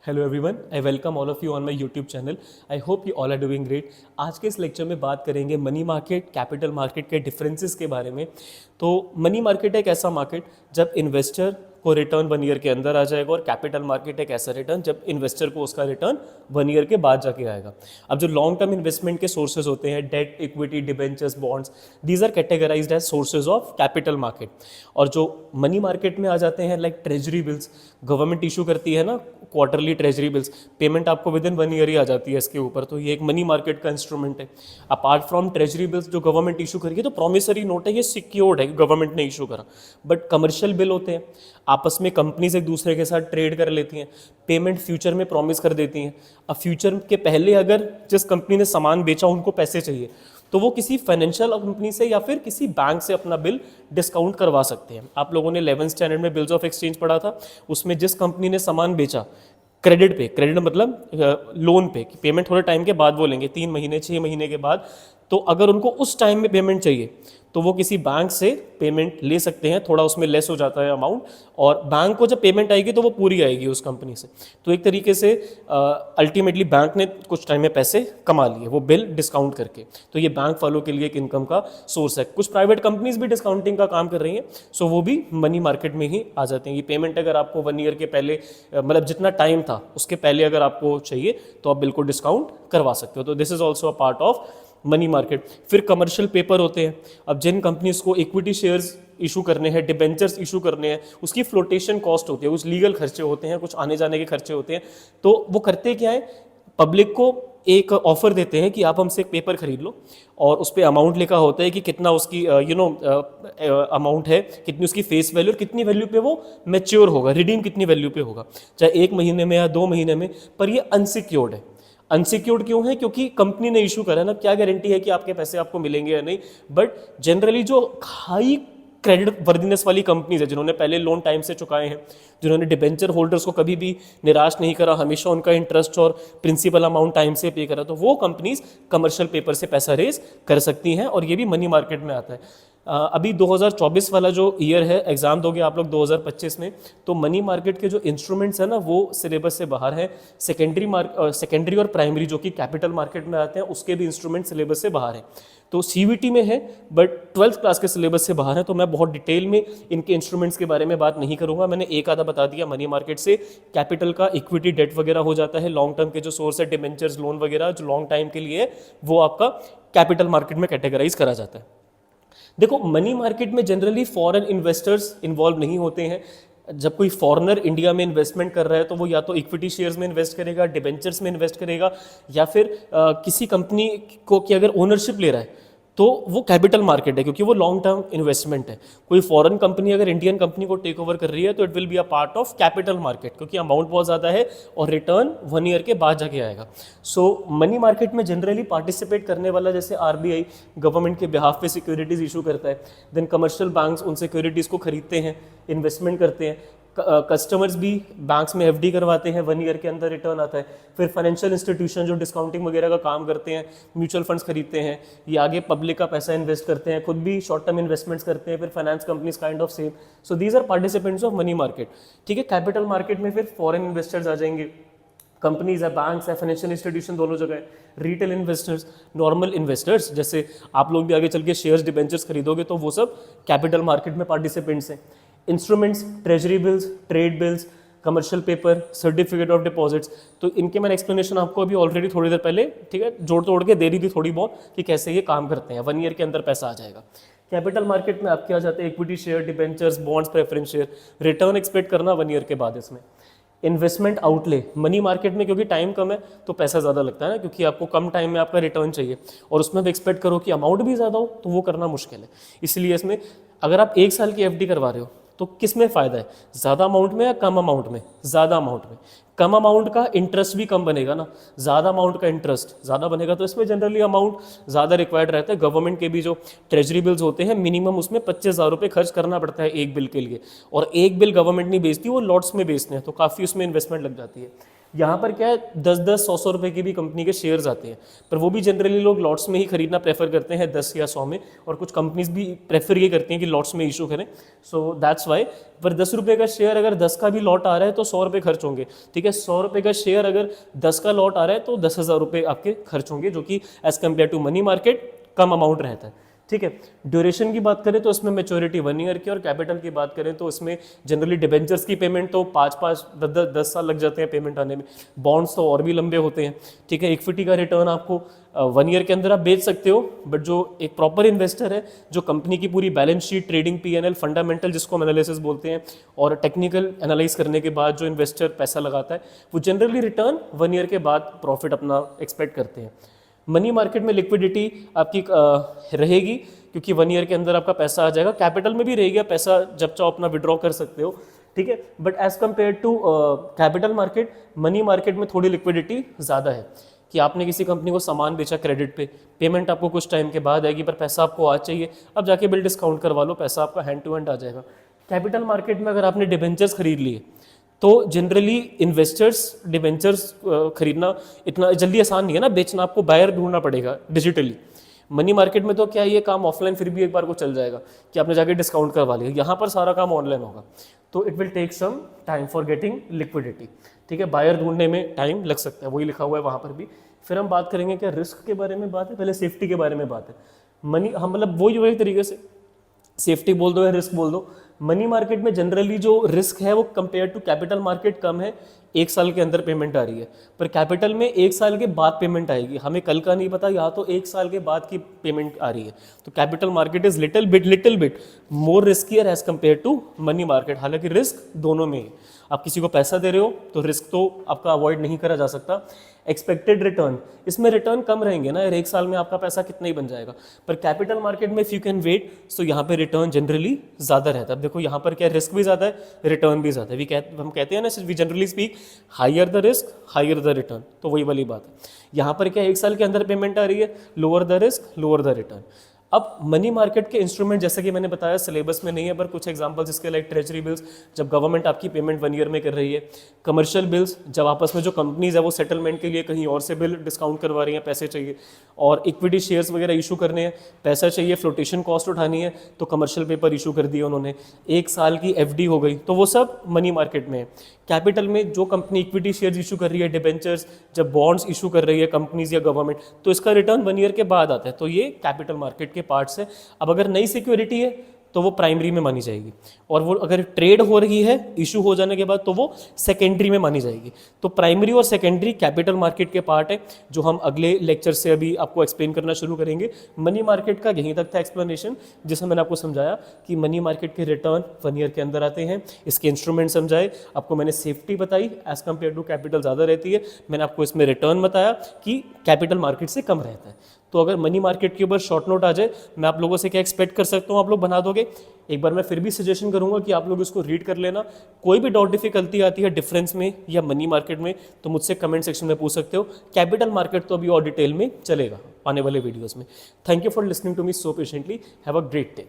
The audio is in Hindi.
Hello everyone, I welcome all of you on my YouTube channel. I hope you all are doing great. आज के इस लेक्चर में बात करेंगे मनी मार्केट, कैपिटल मार्केट के डिफरेंसेस के बारे में। तो मनी मार्केट एक ऐसा मार्केट जब इन्वेस्टर को रिटर्न 1 ईयर के अंदर आ जाएगा, और कैपिटल मार्केट एक ऐसा रिटर्न जब इन्वेस्टर को उसका रिटर्न 1 ईयर के बाद जाके आएगा। अब जो लॉन्ग टर्म इन्वेस्टमेंट के सोर्सेज होते हैं, debt, equity, debentures, bonds, these are categorized as sources of capital market. और जो मनी मार्केट में आ जाते हैं, like treasury bills, government issue करती है ना क्वार्टरली ट्रेजरी बिल्स, पेमेंट आपको विद इन 1 ईयर ही आ जाती है इसके ऊपर, तो ये एक मनी मार्केट का इंस्ट्रूमेंट है। अपार्ट फ्रॉम ट्रेजरी बिल्स जो गवर्नमेंट इशू करेगी, तो प्रॉमिसरी नोट है, ये सिक्योर्ड है, गवर्नमेंट ने इशू करा। बट कमर्शियल बिल होते हैं, आपस में कंपनीज एक दूसरे के साथ ट्रेड कर लेती हैं, पेमेंट फ्यूचर में प्रॉमिस कर देती हैं। अब फ्यूचर के पहले अगर जिस कंपनी ने सामान बेचा उनको पैसे चाहिए, तो वो किसी फाइनेंशियल कंपनी से या फिर किसी बैंक से अपना बिल डिस्काउंट करवा सकते हैं। आप लोगों ने 11th स्टैंडर्ड में बिल्स ऑफ एक्सचेंज पढ़ा था, उसमें जिस कंपनी ने सामान बेचा क्रेडिट पे, क्रेडिट मतलब लोन पे, कि पेमेंट थोड़े टाइम के बाद वो लेंगे, 3 महीने 6 महीने के बाद, तो अगर उनको उस टाइम में पेमेंट चाहिए तो वो किसी बैंक से पेमेंट ले सकते हैं, थोड़ा उसमें लेस हो जाता है अमाउंट, और बैंक को जब पेमेंट आएगी तो वो पूरी आएगी उस कंपनी से। तो एक तरीके से अल्टीमेटली बैंक ने कुछ टाइम में पैसे कमा लिए वो बिल डिस्काउंट करके, तो ये बैंक वालों के लिए एक इनकम का सोर्स है। कुछ प्राइवेट कंपनीज भी डिस्काउंटिंग का काम कर रही हैं, सो वो भी मनी मार्केट में ही आ जाते हैं। ये पेमेंट अगर आपको 1 ईयर के पहले, मतलब जितना टाइम था उसके पहले अगर आपको चाहिए तो आप बिल्कुल डिस्काउंट करवा सकते हो। तो this is also a part of money market. फिर कमर्शियल पेपर होते हैं। अब जिन कंपनीज को इक्विटी शेयर्स इशू करने हैं, डिबेंचर्स इशू करने हैं, उसकी फ्लोटेशन कॉस्ट होती है, कुछ लीगल खर्चे होते हैं, कुछ आने जाने के खर्चे होते हैं। तो वो करते क्या है, पब्लिक को एक ऑफर देते हैं कि आप हमसे एक पेपर खरीद लो, और उस पर अमाउंट लिखा होता है कि कितना उसकी अमाउंट है, कितनी उसकी फेस वैल्यू और कितनी वैल्यू पे वो मैच्योर होगा, रिडीम कितनी वैल्यू पे होगा, चाहे 1 महीने में या 2 महीने में। पर ये अनसिक्योर्ड है। अनसिक्योर्ड क्यों है? क्योंकि कंपनी ने इशू करा ना, क्या गारंटी है कि आपके पैसे आपको मिलेंगे या नहीं। बट जनरली जो हाई क्रेडिट वर्दिनेस वाली कंपनीज है, जिन्होंने पहले लोन टाइम से चुकाए हैं, जिन्होंने डिबेंचर होल्डर्स को कभी भी निराश नहीं करा, हमेशा उनका इंटरेस्ट और प्रिंसिपल अमाउंट टाइम से पे करा, तो वो कंपनीज कमर्शियल पेपर से पैसा रेज कर सकती हैं, और ये भी मनी मार्केट में आता है। अभी 2024 वाला जो ईयर है, एग्जाम दोगे आप लोग 2025 में, तो मनी मार्केट के जो इंस्ट्रूमेंट्स है ना वो सिलेबस से बाहर है। सेकेंडरी और प्राइमरी जो कि कैपिटल मार्केट में आते हैं, उसके भी इंस्ट्रूमेंट सिलेबस से बाहर है। तो सीवीटी में है, बट 12th क्लास के सिलेबस से बाहर है, तो मैं बहुत डिटेल में इनके इंस्ट्रूमेंट्स के बारे में बात नहीं करूंगा। मैंने एक आधा बता दिया। मनी मार्केट से कैपिटल का इक्विटी, डेट वगैरह हो जाता है। लॉन्ग टर्म के जो सोर्स है, डिबेंचर्स, लोन वगैरह जो लॉन्ग टाइम के लिए है, वो आपका कैपिटल मार्केट में कैटेगराइज करा जाता है। देखो, मनी मार्केट में जनरली फॉरेन इन्वेस्टर्स इन्वॉल्व नहीं होते हैं। जब कोई फॉरेनर इंडिया में इन्वेस्टमेंट कर रहा है तो वो या तो इक्विटी शेयर्स में इन्वेस्ट करेगा, डिबेंचर्स में इन्वेस्ट करेगा, या फिर किसी कंपनी को की अगर ओनरशिप ले रहा है तो वो कैपिटल मार्केट है, क्योंकि वो लॉन्ग टर्म इन्वेस्टमेंट है। कोई फॉरेन कंपनी अगर इंडियन कंपनी को टेक ओवर कर रही है तो it will be a part of capital market, क्योंकि अमाउंट बहुत ज़्यादा है और रिटर्न 1 ईयर के बाद जाके आएगा। सो मनी मार्केट में जनरली पार्टिसिपेट करने वाला, जैसे आरबीआई गवर्नमेंट के बिहाफ पे सिक्योरिटीज इशू करता है, देन कमर्शियल बैंक्स उन सिक्योरिटीज़ को खरीदते हैं, इन्वेस्टमेंट करते हैं, कस्टमर्स भी बैंक्स में एफडी करवाते हैं, 1 ईयर के अंदर रिटर्न आता है। फिर फाइनेंशियल इंस्टीट्यूशन जो डिस्काउंटिंग वगैरह का काम करते हैं, म्यूचुअल फंड्स खरीदते हैं, ये आगे पब्लिक का पैसा इन्वेस्ट करते हैं, खुद भी शॉर्ट टर्म इन्वेस्टमेंट्स करते हैं, फिर finance companies kind of same. So these are participants of money market. ठीक है, कैपिटल मार्केट में फिर फॉरेन इन्वेस्टर्स आ जाएंगे, कंपनीज है, बैंक्स है, फाइनेंशियल इंस्टीट्यूशन दोनों जगह है, रिटेल इन्वेस्टर्स, नॉर्मल इन्वेस्टर्स, जैसे आप लोग भी आगे चल के शेयर्स, डिबेंचर्स खरीदोगे तो वो सब कैपिटल मार्केट में पार्टिसिपेंट्स हैं। Instruments, treasury bills, trade bills, commercial paper, certificate of deposits, तो इनके मैंने एक्सप्लेनेशन आपको अभी ऑलरेडी थोड़ी देर पहले, ठीक है, जोड़ तोड़ के दे दी थी थोड़ी बहुत, कि कैसे ये काम करते हैं। 1 ईयर के अंदर पैसा आ जाएगा। कैपिटल मार्केट में आपके आ जाते हैं equity share, debentures, bonds, preference share. Return expect करना 1 ईयर के बाद इसमें। इन्वेस्टमेंट आउटले मनी मार्केट में, क्योंकि टाइम कम है तो पैसा ज़्यादा लगता है ना, क्योंकि आपको कम टाइम में आपका रिटर्न चाहिए, और उसमें भी एक्सपेक्ट करो कि अमाउंट भी ज़्यादा हो, तो वो करना मुश्किल है। इसलिए इसमें अगर आप 1 साल की एफडी करवा रहे हो तो किस में फ़ायदा है, ज़्यादा अमाउंट में या कम अमाउंट में? ज़्यादा अमाउंट में। कम अमाउंट का इंटरेस्ट भी कम बनेगा ना, ज़्यादा अमाउंट का इंटरेस्ट ज़्यादा बनेगा, तो इसमें जनरली अमाउंट ज़्यादा रिक्वायर्ड रहता है। गवर्नमेंट के भी जो ट्रेजरी बिल्स होते हैं, मिनिमम उसमें 25,000 रुपये खर्च करना पड़ता है एक बिल के लिए, और एक बिल गवर्नमेंट नहीं बेचती, वो लॉट्स में बेचते हैं, तो काफ़ी उसमें इन्वेस्टमेंट लग जाती है। यहाँ पर क्या है 10-10, 100-100 रुपए के भी कंपनी के शेयर्स आते हैं, पर वो भी जनरली लोग लॉट्स में ही खरीदना प्रेफर करते हैं 10 या 100 में, और कुछ कंपनीज भी प्रेफर ये करती हैं कि लॉट्स में इशू करें, सो दैट्स वाई। पर 10 रुपये का शेयर अगर 10 का भी लॉट आ रहा है तो 100 रुपये खर्च होंगे, ठीक है। 100 रुपये का शेयर अगर 10 का लॉट आ रहा है तो 10,000 रुपये आपके खर्च होंगे, जो कि as compare to money market कम अमाउंट रहता है, ठीक है। ड्यूरेशन की बात करें तो इसमें मैच्योरिटी 1 ईयर की, और कैपिटल की बात करें तो इसमें जनरली डिबेंचर्स की पेमेंट तो 5-5, 10 साल लग जाते हैं पेमेंट आने में, बॉन्ड्स तो और भी लंबे होते हैं, ठीक है। इक्विटी का रिटर्न आपको 1 ईयर के अंदर आप बेच सकते हो, बट जो एक प्रॉपर इन्वेस्टर है जो कंपनी की पूरी balance sheet, trading, P&L, fundamental जिसको हम एनालिसिस बोलते हैं, और टेक्निकल एनालाइज करने के बाद जो इन्वेस्टर पैसा लगाता है, वो जनरली रिटर्न 1 ईयर के बाद प्रॉफिट अपना एक्सपेक्ट करते हैं। मनी मार्केट में लिक्विडिटी आपकी रहेगी, क्योंकि 1 ईयर के अंदर आपका पैसा आ जाएगा, कैपिटल में भी रहेगा पैसा, जब चाहो अपना विड्रॉ कर सकते हो, ठीक है। But as compare to capital market, money market में थोड़ी लिक्विडिटी ज़्यादा है, कि आपने किसी कंपनी को सामान बेचा क्रेडिट पे, पेमेंट आपको कुछ टाइम के बाद आएगी, पर पैसा आपको आज चाहिए, अब जाके बिल डिस्काउंट करवा लो, पैसा आपका हैंड टू हैंड आ जाएगा। कैपिटल मार्केट में अगर आपने डिबेंचर्स खरीद लिए तो जनरली इन्वेस्टर्स डिबेंचर्स खरीदना इतना जल्दी आसान नहीं है ना, बेचना आपको बायर ढूंढना पड़ेगा डिजिटली। मनी मार्केट में तो क्या ये काम ऑफलाइन फिर भी एक बार को चल जाएगा कि आपने जाके डिस्काउंट करवा लिया, यहाँ पर सारा काम ऑनलाइन होगा, तो it will take some time for getting liquidity, ठीक है। बायर ढूंढने में टाइम लग सकता है, वही लिखा हुआ है वहाँ पर भी। फिर हम बात करेंगे क्या रिस्क के बारे में बात है, पहले सेफ्टी के बारे में बात है। मनी हम मतलब वही एक तरीके से सेफ्टी बोल दो या रिस्क बोल दो। मनी मार्केट में जनरली जो रिस्क है वो कंपेयर टू कैपिटल मार्केट कम है, 1 साल के अंदर पेमेंट आ रही है, पर कैपिटल में 1 साल के बाद पेमेंट आएगी, हमें कल का नहीं पता, या तो 1 साल के बाद की पेमेंट आ रही है। तो capital market is little bit more riskier as compare to money market. हालांकि रिस्क दोनों में है, आप किसी को पैसा दे रहे हो तो रिस्क तो आपका अवॉइड नहीं करा जा सकता। एक्सपेक्टेड रिटर्न, इसमें रिटर्न कम रहेंगे ना यार, 1 साल में आपका पैसा कितना ही बन जाएगा, पर कैपिटल मार्केट में इफ यू कैन वेट, सो यहाँ पे रिटर्न जनरली ज़्यादा रहता है। अब देखो यहाँ पर क्या रिस्क भी ज़्यादा है, रिटर्न भी ज़्यादा है, हम कहते हैं ना, we generally speak higher the risk higher the return, तो वही वाली बात है। यहाँ पर क्या 1 साल के अंदर पेमेंट आ रही है, lower the risk lower the return. अब मनी मार्केट के इंस्ट्रूमेंट जैसे कि मैंने बताया सिलेबस में नहीं है, पर कुछ एग्जांपल्स इसके लाइक ट्रेजरी बिल्स, जब गवर्नमेंट आपकी पेमेंट 1 ईयर में कर रही है, कमर्शियल बिल्स, जब आपस में जो कंपनीज है वो सेटलमेंट के लिए कहीं और से बिल डिस्काउंट करवा रही हैं, पैसे चाहिए, और इक्विटी शेयर्स वगैरह इशू करने हैं, पैसा चाहिए, फ्लोटेशन कॉस्ट उठानी है, तो कमर्शियल पेपर इशू कर दिए उन्होंने, 1 साल की FD हो गई, तो वो सब मनी मार्केट में है। कैपिटल में जो कंपनी इक्विटी शेयर्स इशू कर रही है, डिबेंचर्स, जब बॉन्ड्स इशू कर रही है कंपनीज या गवर्नमेंट, तो इसका रिटर्न 1 ईयर के बाद आता है, तो ये कैपिटल मार्केट के पार्ट्स है। अब अगर नई सिक्योरिटी है तो वो प्राइमरी में मानी जाएगी, और वो अगर ट्रेड हो रही है इशू हो जाने के बाद तो वो सेकेंडरी में मानी जाएगी। तो प्राइमरी और सेकेंडरी कैपिटल मार्केट के पार्ट है, जो हम अगले लेक्चर से अभी आपको एक्सप्लेन करना शुरू करेंगे। मनी मार्केट का यहीं तक था एक्सप्लेनेशन, जिसमें मैंने आपको समझाया कि मनी मार्केट के रिटर्न 1 ईयर के अंदर आते हैं, इसके इंस्ट्रूमेंट समझाए, आपको मैंने सेफ्टी बताई एज कम्पेयर टू कैपिटल ज़्यादा रहती है, मैंने आपको इसमें रिटर्न बताया कि कैपिटल मार्केट से कम रहता है। तो अगर मनी मार्केट के ऊपर शॉर्ट नोट आ जाए, मैं आप लोगों से क्या एक्सपेक्ट कर सकता हूँ, आप लोग बना दोगे। एक बार मैं फिर भी सजेशन करूंगा कि आप लोग इसको रीड कर लेना, कोई भी डाउट डिफिकल्टी आती है डिफरेंस में या मनी मार्केट में तो मुझसे कमेंट सेक्शन में पूछ सकते हो। कैपिटल मार्केट तो अभी और डिटेल में चलेगा आने वाले वीडियोज़ में। Thank you for listening to me so patiently, have a great day.